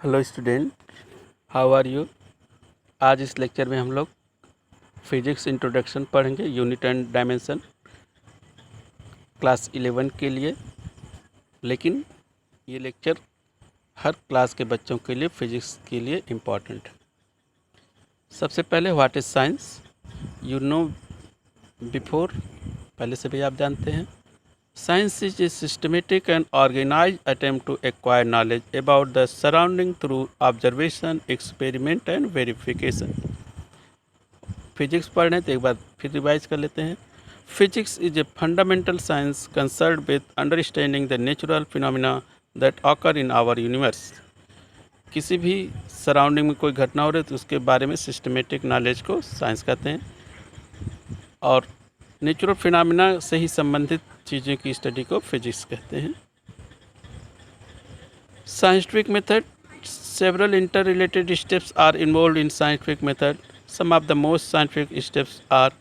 Hello student, how are you. आज इस lecture में हम लोग फिजिक्स इंट्रोडक्शन पढ़ेंगे, यूनिट एंड डायमेंशन, क्लास 11 के लिए। लेकिन ये लेक्चर हर क्लास के बच्चों के लिए फिजिक्स के लिए इम्पॉर्टेंट है। सबसे पहले what is science, you know before, पहले से भी आप जानते हैं। Science is a systematic and organized attempt to acquire knowledge about the surrounding through observation, experiment and verification. Physics पढ़ रहे हैं तो एक बार फिर रिवाइज कर लेते हैं। Physics is a fundamental science concern with understanding the natural phenomena that occur in our universe. किसी भी सराउंडिंग में कोई घटना हो रही है तो उसके बारे में सिस्टमेटिक नॉलेज को साइंस कहते हैं, और नेचुरल फिनोमिना से ही संबंधित चीज़ों की स्टडी को फिजिक्स कहते हैं। Scientific method, several interrelated steps are involve in scientific method. Some of the most scientific steps are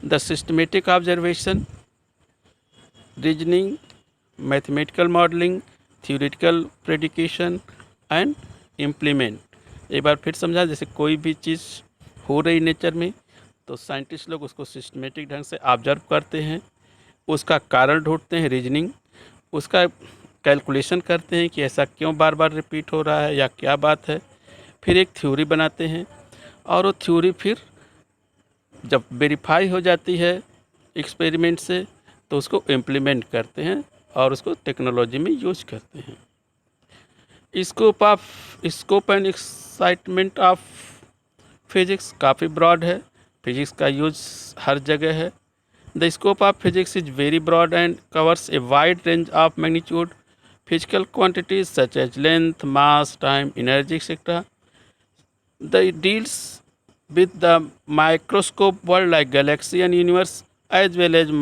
the systematic observation, reasoning, mathematical modelling, theoretical prediction and implement. एक बार फिर समझा, जैसे कोई भी चीज़ हो रही नेचर में तो साइंटिस्ट लोग उसको सिस्टमेटिक ढंग से ऑब्जर्व करते हैं, उसका कारण ढूंढते हैं, रीजनिंग, उसका कैलकुलेशन करते हैं कि ऐसा क्यों बार बार रिपीट हो रहा है या क्या बात है। फिर एक थ्योरी बनाते हैं और वो थ्योरी फिर जब वेरीफाई हो जाती है एक्सपेरिमेंट से तो उसको इम्प्लीमेंट करते हैं और उसको टेक्नोलॉजी में यूज करते हैं। Scope and excitement of physics काफ़ी ब्रॉड है, फिजिक्स का यूज हर जगह है। The scope of physics is very broad and covers a wide range of magnitude, physical quantities such as length, mass, time, energy, etc. It deals with the microscope world like galaxy and universe, as well as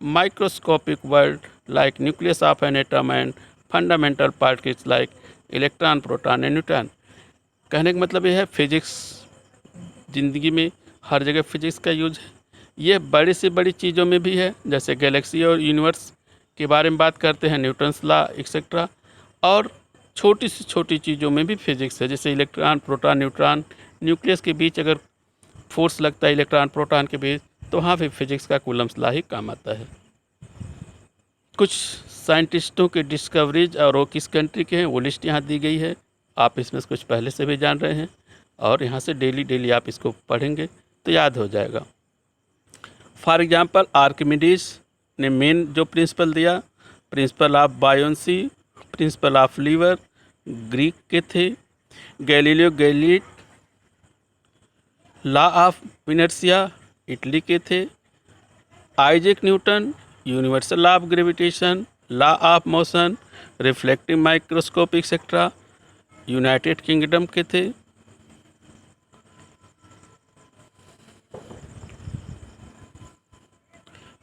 microscopic world like nucleus of an atom and fundamental particles like electron, proton and neutron. कहने का मतलब यह है physics ज़िंदगी में हर जगह physics का use है। ये बड़ी से बड़ी चीज़ों में भी है, जैसे गैलेक्सी और यूनिवर्स के बारे में बात करते हैं, न्यूटन्स लॉ एक्सेट्रा। और छोटी से छोटी चीज़ों में भी फिजिक्स है, जैसे इलेक्ट्रॉन, प्रोटॉन, न्यूट्रॉन, न्यूक्लियस के बीच अगर फोर्स लगता है इलेक्ट्रॉन प्रोटॉन के बीच तो वहाँ भी फिजिक्स का कूलम्स लॉ ही काम आता है। कुछ साइंटिस्टों के डिस्कवरीज और वो किस कंट्री के हैं वो लिस्ट यहाँ दी गई है। आप इसमें कुछ पहले से भी जान रहे हैं और यहाँ से डेली आप इसको पढ़ेंगे तो याद हो जाएगा। फॉर एग्जांपल, आर्किमिडीज ने मेन जो प्रिंसिपल दिया, principle of buoyancy, principle of liver, Greek के थे। Galileo Galilei, law of inertia, Italy के थे। Isaac Newton, universal law of gravitation, law of motion, reflective microscope etcetera, United kingdom के थे।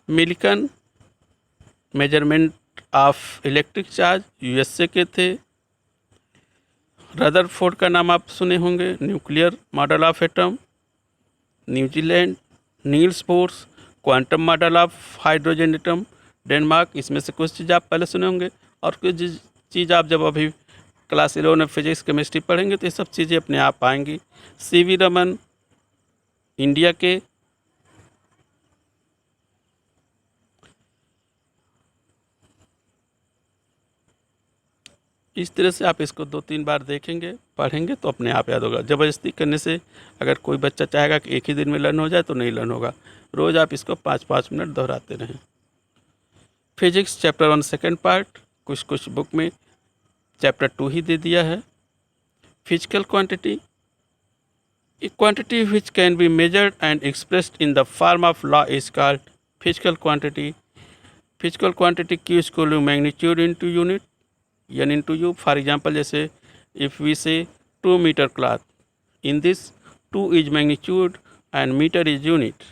Milton, measurement of electric charge, USA के थे। Rutherford का नाम आप सुने होंगे, nuclear model of atom, New Zealand. Niels bourse, quantum model of hydrogen atom, Denmark. इसमें से कुछ चीज़ आप पहले सुने होंगे और कुछ चीज़ आप जब अभी क्लास 11 में फिजिक्स केमिस्ट्री पढ़ेंगे तो ये सब चीज़ें अपने आप आएंगी। सीवी रमन, इंडिया के। इस तरह से आप इसको 2-3 बार देखेंगे, पढ़ेंगे तो अपने आप याद होगा। ज़बरदस्ती करने से अगर कोई बच्चा चाहेगा कि एक ही दिन में लर्न हो जाए तो नहीं लर्न होगा। रोज़ आप इसको 5-5 मिनट दोहराते रहें। फिजिक्स चैप्टर 1 सेकेंड पार्ट, कुछ बुक में चैप्टर 2 ही दे दिया है। Physical quantity, a quantity which can be measured and expressed in the form of law is called physical quantity. Physical quantity की equal magnitude into unit, n into u. For example, जैसे if we say 2 meter cloth, in this 2 is magnitude and meter is unit.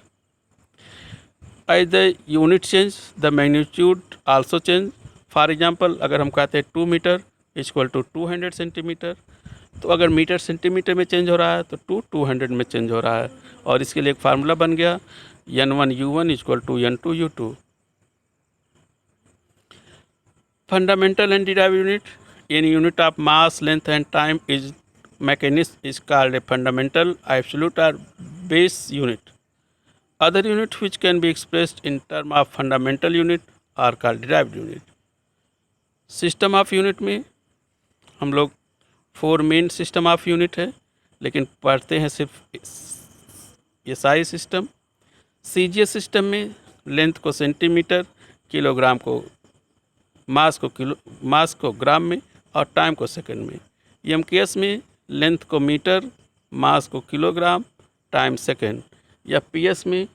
As the unit change, the magnitude also change. For example, अगर हम कहते हैं 2 metre equal to 200 centimetre, तो अगर metre centimetre में change हो रहा है तो 200 में चेंज हो रहा है। और इसके लिए एक फार्मूला बन गया, n1 u1 equal to n2 u2। Fundamental and derive unit, any unit of mass, length and time is mechanism is called a fundamental, absolute or base unit. Other unit which can be expressed in term of fundamental unit are called derived unit. System of unit में हम लोग 4 main system of unit है, लेकिन पढ़ते हैं सिर्फ SI system. CGS system में length को सेंटीमीटर, किलोग्राम को मास को ग्राम में और टाइम को सेकंड में। एमकेएस में लेंथ को मीटर, मास को किलोग्राम, टाइम सेकंड। या पीएस में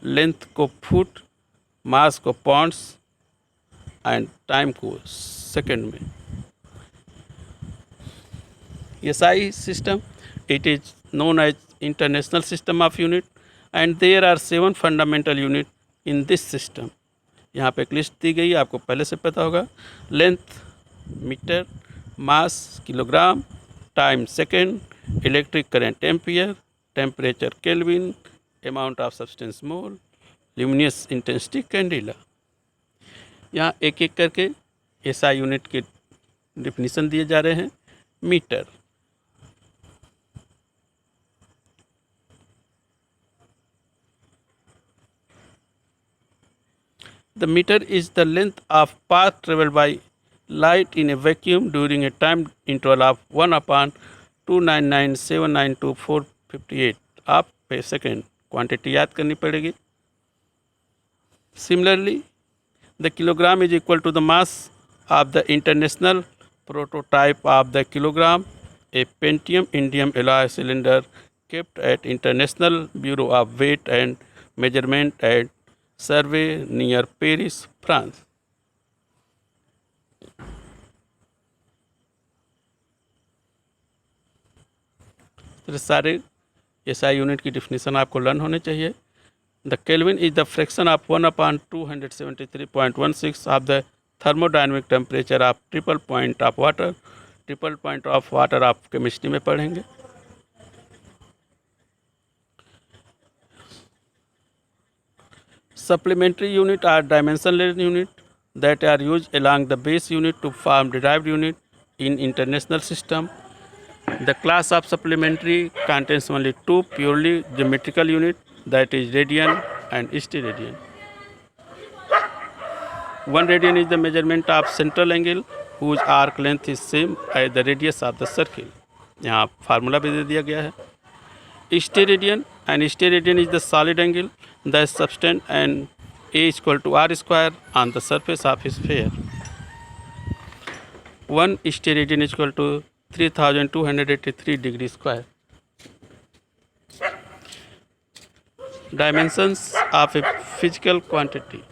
लेंथ को फुट, मास को पाउंड्स एंड टाइम को सेकंड में। SI system, it is known as International System of Unit and there are 7 fundamental unit in this system. यहाँ पे एक लिस्ट दी गई, आपको पहले से पता होगा। Length metre, mass kilogram, time second, electric current ampere, temperature kelvin, amount of substance mole, luminous intensity candela. यहाँ एक एक करके SI यूनिट के डिफिनीसन दिए जा रहे हैं। Metre, the meter is the length of path traveled by light in a vacuum during a time interval of 1/299,792,458 of per second. Quantity याद करनी पड़ेगी। Similarly, the kilogram is equal to the mass of the international prototype of the kilogram, a Pentium indium alloy cylinder kept at International Bureau of Weight and Measurement at survey near Paris, France. तो सारे SI unit की definition आपको learn होने चाहिए। The kelvin is the fraction of 1/273.16 of the thermodynamic temperature of triple point of water. Triple point of water आप chemistry में पढ़ेंगे। Supplementary unit are dimensionless unit that are used along the base unit to form derived unit in international system. The class of supplementary contains only 2 purely geometrical unit, that is radian and steradian. 1 radian is the measurement of central angle whose arc length is same as the radius of the circle. यहाँ formula भी दे दिया गया है। Steradian is the solid angle, the substance and A is equal to R square on the surface of a sphere. 1 steradian is equal to 3283 degrees square. Dimensions of a physical quantity.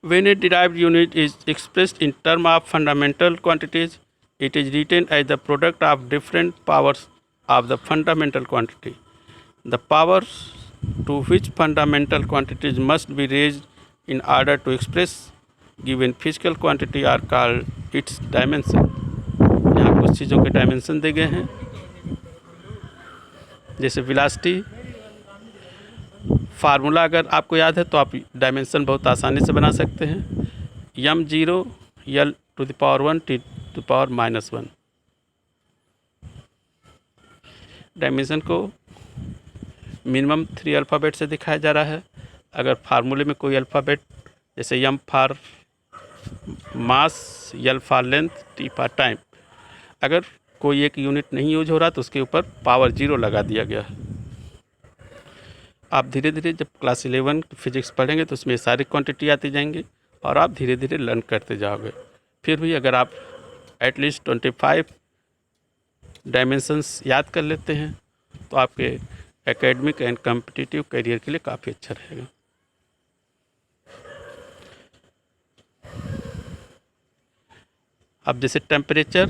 When a derived unit is expressed in terms of fundamental quantities, it is written as the product of different powers of the fundamental quantity. The powers to which fundamental quantities must be raised in order to express given physical quantity are called its dimension. यहाँ कुछ चीज़ों के dimension दे गए हैं, जैसे velocity. Formula अगर आपको याद है तो आप डायमेंशन बहुत आसानी से बना सकते हैं। m0 L to the power 1 T to the power -1। Dimension को मिनिमम 3 अल्फ़ाबेट से दिखाया जा रहा है। अगर फार्मूले में कोई अल्फ़ाबेट, जैसे m for mass, L for length, T for time, अगर कोई एक यूनिट नहीं यूज हो रहा तो उसके ऊपर पावर 0 लगा दिया गया है। आप धीरे धीरे जब क्लास 11 फिजिक्स पढ़ेंगे तो उसमें सारी क्वांटिटी आती जाएंगी और आप धीरे धीरे लर्न करते जाओगे। फिर भी अगर आप एटलीस्ट 25 डायमेंशंस याद कर लेते हैं तो आपके एकेडमिक एंड कॉम्पिटिटिव करियर के लिए काफ़ी अच्छा रहेगा। अब जैसे टेम्परेचर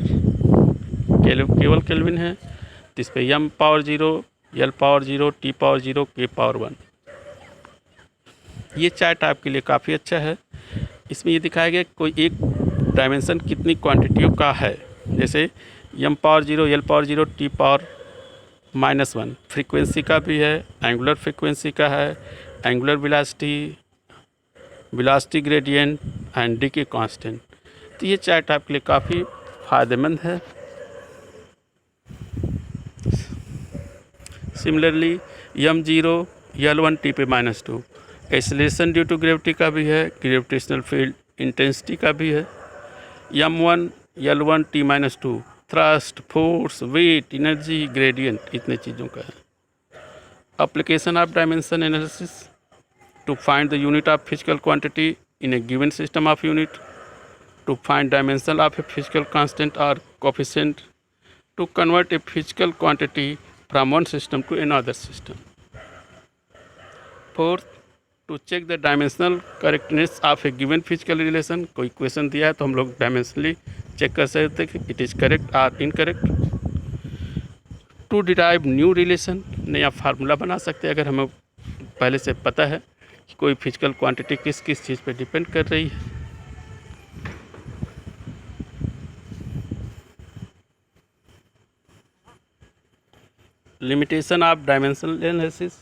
केवल केल्विन है तो इस पर m power 0, L power 0, T power 0, K power 1। ये चार्ट आपके लिए काफ़ी अच्छा है। इसमें ये दिखाया गया कोई एक डायमेंशन कितनी क्वांटिटियों का है, जैसे m power 0, L power 0, T power -1। Frequency का भी है, एंगुलर फ्रीक्वेंसी का है, angular velocity, velocity gradient and decay constant. तो ये चार्ट आपके लिए काफ़ी फ़ायदेमंद है। सिमिलरली M0 L1 T पे -2 एक्सेलरेशन ड्यू टू ग्रेविटी का भी है, ग्रेविटेशनल फील्ड इंटेंसिटी का भी है। M1 L1 T -2 thrust, force, weight, energy, gradient, इतने चीज़ों का है। Application of dimension analysis to find the unit of physical quantity in a given system of unit, to find dimension of a physical constant और coefficient, to convert a physical quantity from one system to another system. Fourth, to check the dimensional correctness of a given physical relation. कोई question दिया है तो हम लोग dimensionally check कर सकते हैं कि इट इज़ करेक्ट और incorrect. To derive new relation, नया फार्मूला बना सकते हैं अगर हमें पहले से पता है कि कोई फिजिकल क्वांटिटी किस किस चीज़ पे डिपेंड कर रही है। Limitation of dimensional analysis,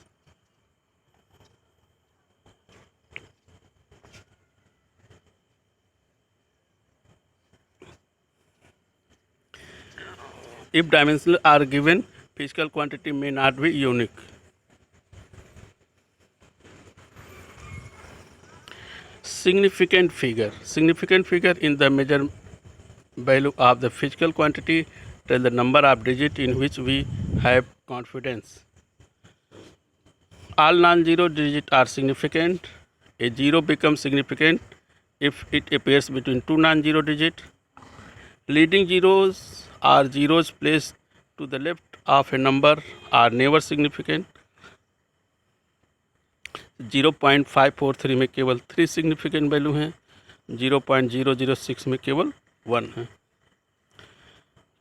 if dimensions are given, physical quantity may not be unique. Significant figure in the measure value of the physical quantity tell the number of digits in which we have confidence. All non-zero digits are significant. A zero becomes significant if it appears between two non-zero digits. Leading zeros or zeros placed to the left of a number are never significant. 0.543 में केवल 3 significant value हैं, 0.006 में केवल 1 है।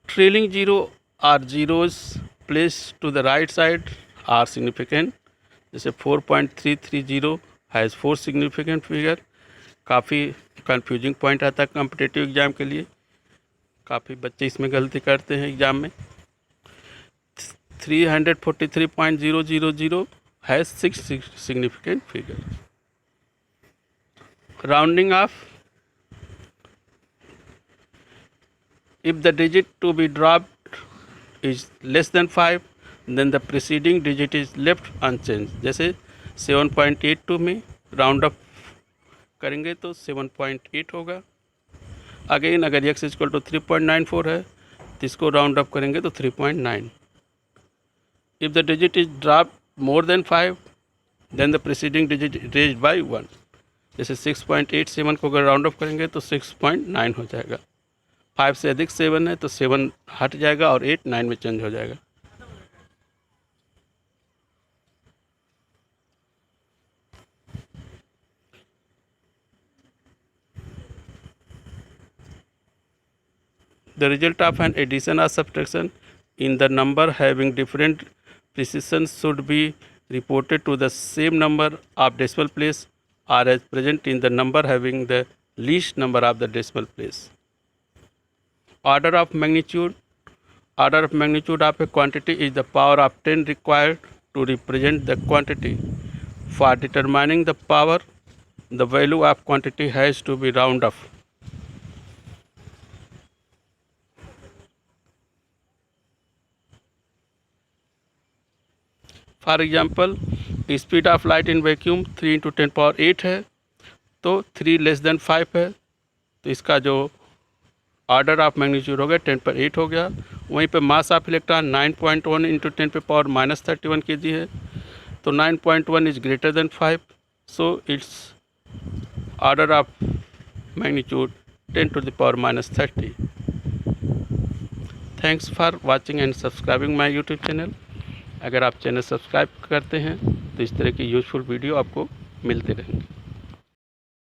Trailing zero or zeros place to the right side are significant, जैसे 4.330 has 4 significant figure. काफ़ी confusing point आता है कॉम्पिटिटिव एग्ज़ाम के लिए, काफ़ी बच्चे इसमें गलती करते हैं एग्ज़ाम में। 343.000 has 6 significant figure. Rounding off, if the digit to be dropped is less than 5 then the preceding digit is left unchanged। जैसे 7.82 में राउंड अप करेंगे तो 7.8 होगा। अगेन अगर x इक्वल टू 3.94 है तो इसको राउंड अप करेंगे तो 3.9। If the digit is drop more than 5 then the preceding digit raised by 1। जैसे 6.87 को अगर राउंड अप करेंगे तो 6.9 हो जाएगा। 5 से अधिक 7 है तो 7 हट जाएगा और 8 9 में चेंज हो जाएगा। The result of an addition or subtraction in the number having different precisions should be reported to the same number of decimal place or as present in the number having the least number of the decimal place. Order of magnitude of a quantity is the power of 10 required to represent the quantity. For determining the power, the value of quantity has to be rounded off. For example speed of light in vacuum 3 × 10⁸ है तो 3 < 5 है तो इसका जो order of magnitude हो गया 10⁸ हो गया। वहीं पे मास ऑफ इलेक्ट्रॉन 9.1 × 10⁻³ kg है तो 9.1 is greater than 5 so it's order of magnitude 10⁻30। Thanks for watching and subscribing my YouTube channel. अगर आप चैनल सब्सक्राइब करते हैं तो इस तरह की यूजफुल वीडियो आपको मिलते रहेंगे।